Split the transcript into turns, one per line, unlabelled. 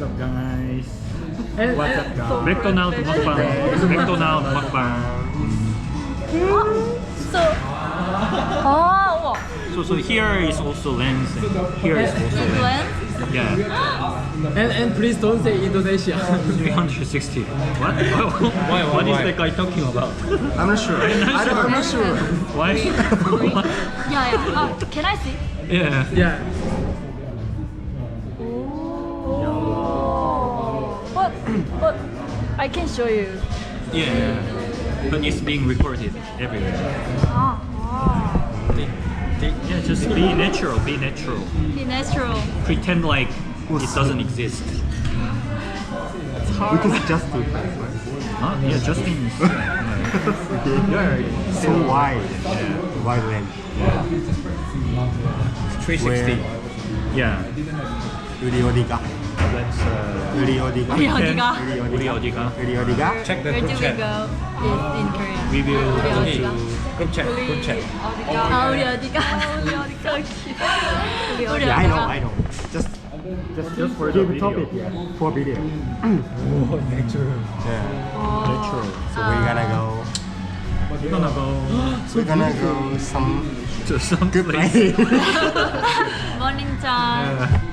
What's up, guys?
What's up, guys?
McDonald Mukbang. McDonald Mukbang. So here is also lens. And here is also lens. Yeah.
And please don't say Indonesia.
360. What? What is that guy talking about?
I'm not sure. I'm not sure.
Why?
Yeah. Can I see?
Yeah.
Yeah.
But I can show you.
Yeah. But it's being recorded everywhere. Yeah, just be natural. Be natural.
Be natural.
Pretend like it doesn't exist.
Because Justin.
Huh? Yeah, Justin's.
So wide. Wide lens.
360. Yeah.
우리 어디가?
Let's
우리 어디가?
우리 어디가?
우리 어디가?
우리 어디가?
Check the
Where
group
do we
chat.
go? In Korean.
We will
우리
go
어디가?
to
Group chat. Group chat.
우리 어디가? 우리 어디가? 우리 어디가?
Yeah, I know. Just
for the
give
video.
topic, yeah, for video.
Oh, natural.
Yeah.
Natural.
So we're gonna go.
We're gonna go
some
to some
good
place.
place.
Morning time.